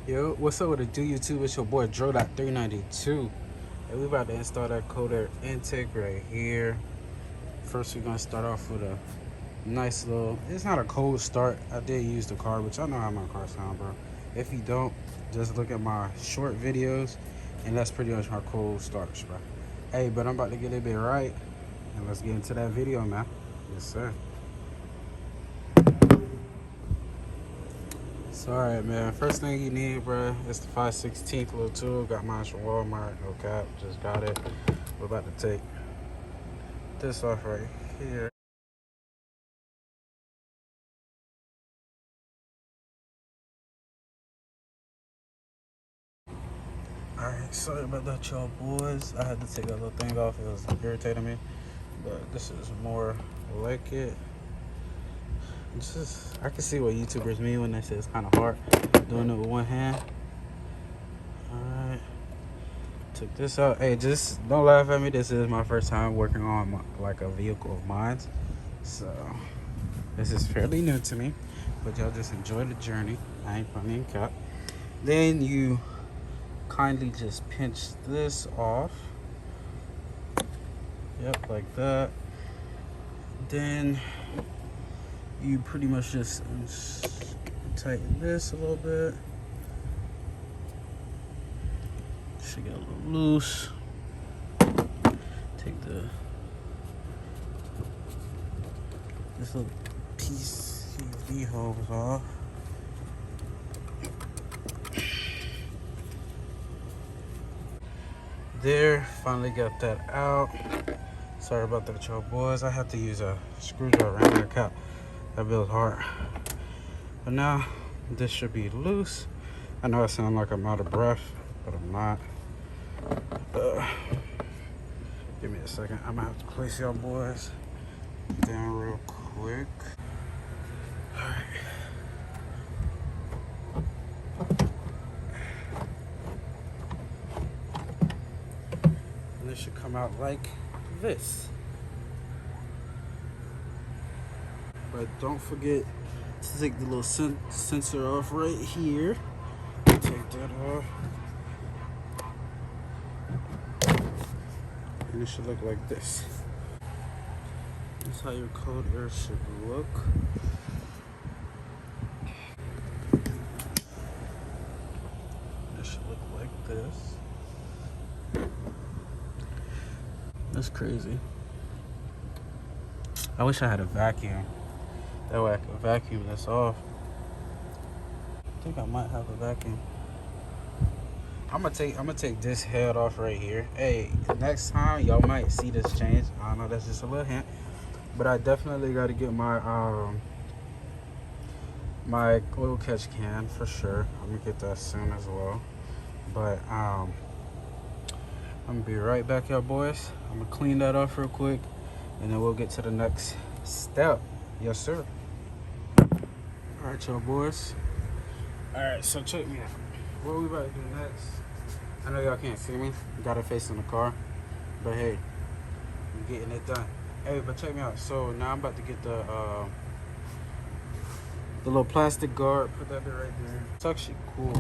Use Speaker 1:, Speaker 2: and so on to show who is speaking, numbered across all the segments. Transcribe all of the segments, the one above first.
Speaker 1: Yo, what's up with the do YouTube? It's your boy Dro.392. And we about to install that cold air intake right here. First, we're gonna start off with a nice little. It's not a cold start. I did use the car, but y'all know how my car sound, bro. If you don't, just look at my short videos, and that's pretty much my cold starts, bro. Hey, but I'm about to get it bit right, and let's get into that video, man. Yes, sir. So, alright, man. First thing you need, bro, is the 5/16 little tool. Got mine from Walmart. No cap. Just got it. We're about to take this off right here. Alright, sorry about that, y'all boys. I had to take that little thing off. It was irritating me. But this is more like it. I can see what YouTubers mean when they say it's kind of hard doing it with one hand. Alright. Took this out. Hey, just don't laugh at me. This is my first time working on like a vehicle of mine. So, this is fairly new to me. But y'all just enjoy the journey. I ain't funny and cap. Then you kindly just pinch this off. Yep, like that. Then you pretty much just tighten this a little bit. Should get a little loose. Take this little piece UV hose off. There, finally got that out. Sorry about that, y'all boys. I had to use a screwdriver around that cap. That bit was hard. But now this should be loose. I know I sound like I'm out of breath, but I'm not. Give me a second. I'm gonna have to place y'all boys down real quick. Alright. And this should come out like this. But don't forget to take the little sensor off right here. Take that off. And it should look like this. This is how your cold air should look. It should look like this. That's crazy. I wish I had a vacuum. That way I could vacuum this off. I think I might have a vacuum. I'm gonna take this head off right here. Hey, next time y'all might see this change. I don't know, that's just a little hint. But I definitely gotta get my my oil catch can for sure. I'm gonna get that soon as well. But I'm gonna be right back, y'all boys. I'm gonna clean that off real quick, and then we'll get to the next step. Yes, sir. All right, y'all boys. All right, so check me out. What we about to do next? I know y'all can't see me. Got a face in the car, but hey, I'm getting it done. Hey, but check me out. So now I'm about to get the little plastic guard. Put that bit right there. It's actually cool.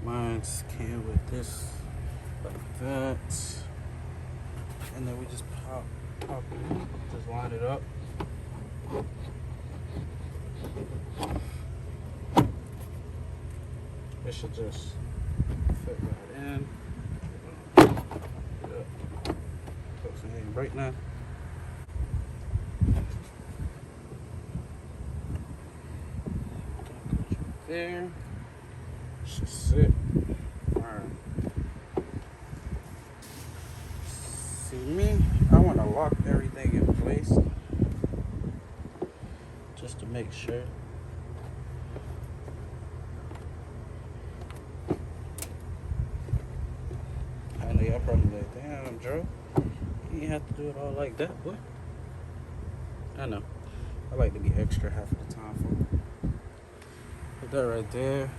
Speaker 1: Mine's came with this like that, and then we just pop it. Just line it up. It should just fit right in. Yep. Put some in right now. There. Should sit. Alright. See me? I want to lock everything in place just to make sure. I know y'all probably like, damn, Joe, you ain't have to do it all like that, boy. I know. I like to be extra half of the time. Put that right there.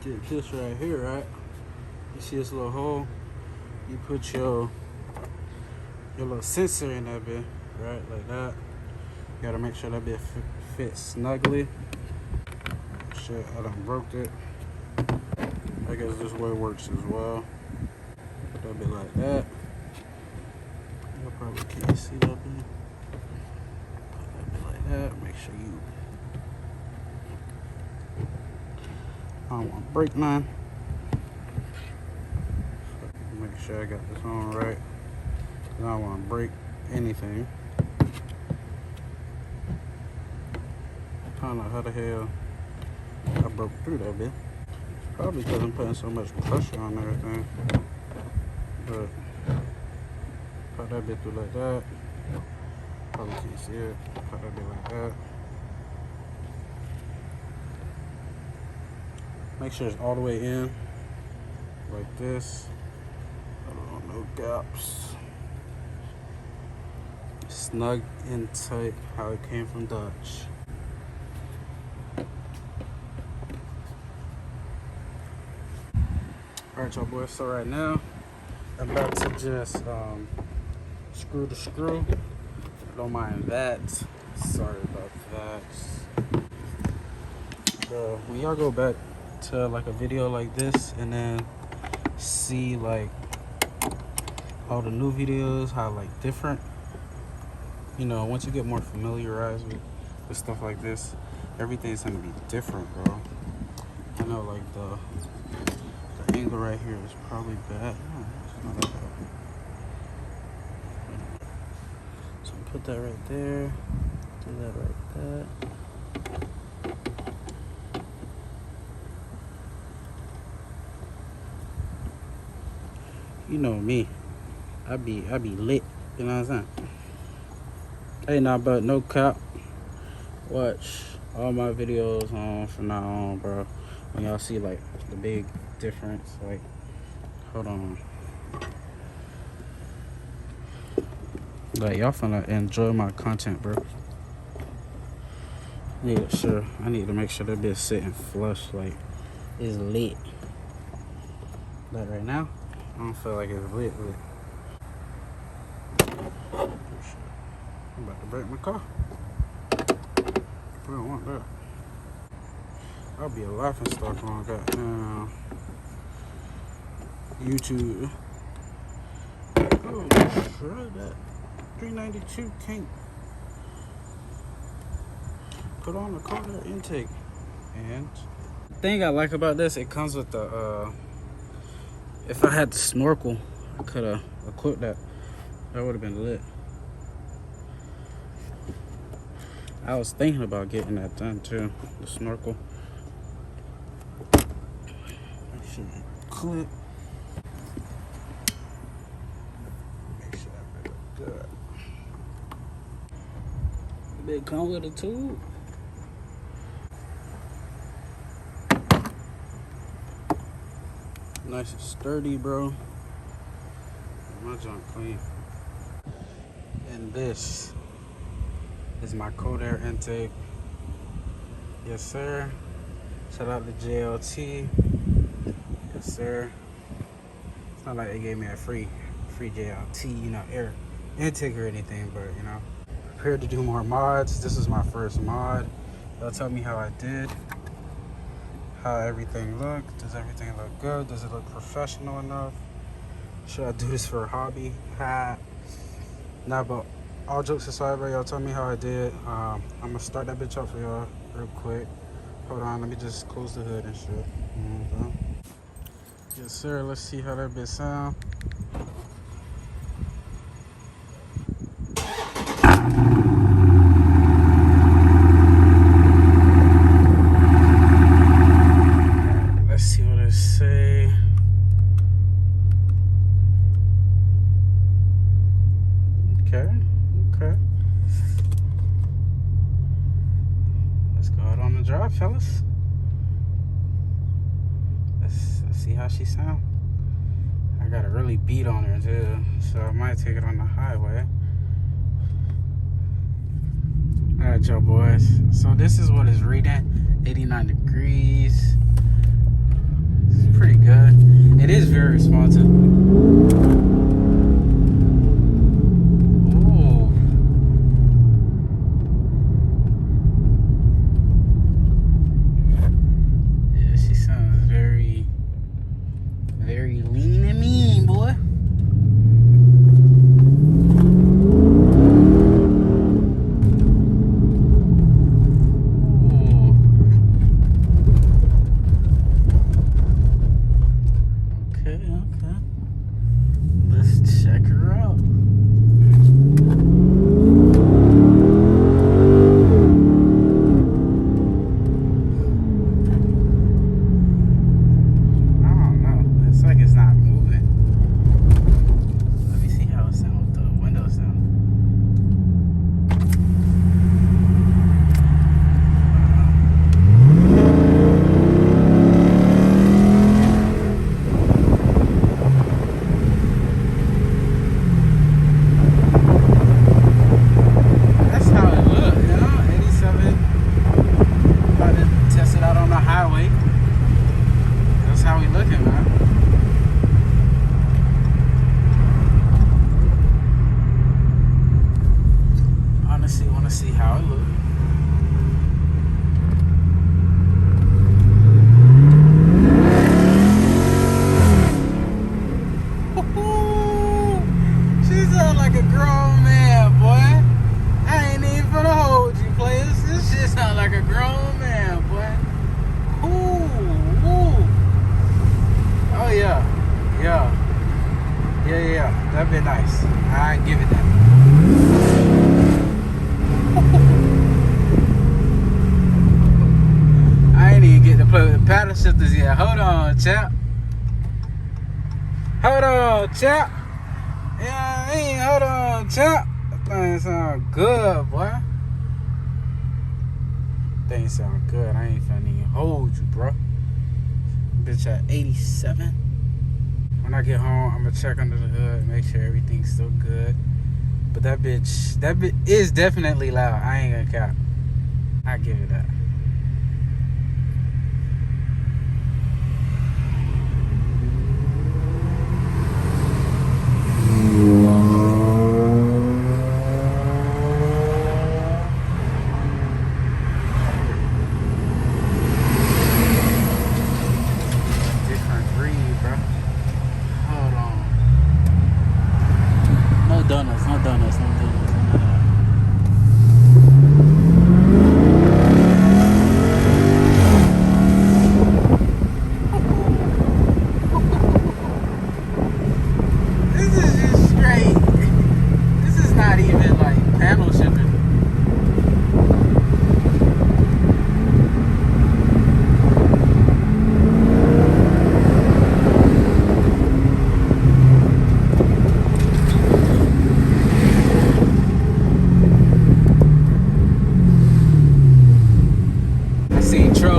Speaker 1: Get this right here, right? You see this little hole? You put your little sensor in that bit, right? Like that. You gotta make sure that bit fits snugly. shit. I done broke it. I guess this way works as well. Put that bit like that. You probably can't see that bit. Put that bit like that. Make sure you. I don't want to break mine. Make sure I got this on right. I don't want to break anything. I don't know how the hell I broke through that bit. It's probably because I'm putting so much pressure on everything. But put that bit through like that. Probably can't see it. Put that bit like that. Make sure it's all the way in. Like this. Oh, no gaps. Snug and tight, how it came from Dutch. Alright, y'all boys, so right now I'm about to just screw the screw. Don't mind that. Sorry about that. When y'all go back to like a video like this and then see like all the new videos, how like different, you know, once you get more familiarized with stuff like this, everything's gonna be different, bro. I know like the angle right here is probably bad. No, it's not that bad. So put that right there. Do that right there. You know me. I be lit. You know what I'm saying? Hey, nah, but no cap. Watch all my videos on from now on, bro. When y'all see like the big difference, like, hold on. Like, y'all finna enjoy my content, bro. Yeah, sure. I need to make sure that bitch sitting flush, like, it's lit. But right now, I don't feel like it's lit. I'm about to break my car. I don't want that. I'll be a laughing stock on goddamn YouTube. Oh, sure, that 392 can't put on the car intake. And the thing I like about this, it comes with the if I had the snorkel, I could have equipped that. That would have been lit. I was thinking about getting that done too, the snorkel. Make sure it clip. Make sure that bit look good. The bit come with a tube. Nice and sturdy, bro. My junk clean. And this is my cold air intake. Yes, sir. Shout out to JLT. Yes, sir. It's not like they gave me a free JLT, you know, air intake or anything, but you know, prepared to do more mods. This is my first mod. They'll tell me how I did, how everything looked. Does everything look good? Does it look professional enough? Should I do this for a hobby? Nah, but all jokes aside, bro, y'all tell me how I did. I'm gonna start that bitch up for y'all real quick. Hold on, let me just close the hood and shit. Yes, sir. Let's see how that bitch sound. Let's see what it say. Okay. Let's go out on the drive, fellas. Let's see how she sound. I gotta really beat on her too, so I might take it on the highway. All right, y'all boys. So this is what it's reading. 89 degrees. It's pretty good. It is very responsive. even play with the paddle shifters yet. Hold on, chap. Hold on, chap. Yeah, I mean, hold on, chap. That thing sound good, boy. Thing sound good. I ain't finna even hold you, bro. Bitch at 87. When I get home, I'm gonna check under the hood, make sure everything's still good. But that bitch is definitely loud. I ain't gonna cap. I give it that. Different breed, bro. Hold on. No donuts, no donuts, no donuts. This is just straight. This is not even like panel shipping.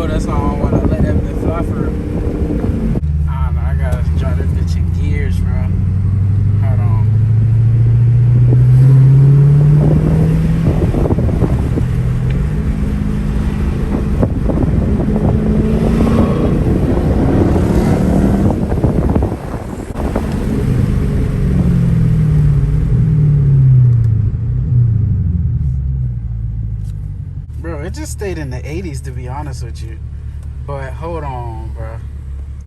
Speaker 1: That's why I don't want to let that bit fly for real. I don't know, I gotta drive that bitch in gears, bro. Hold on. Bro, it just stayed in the 80s, to be honest with you. But hold on, bro.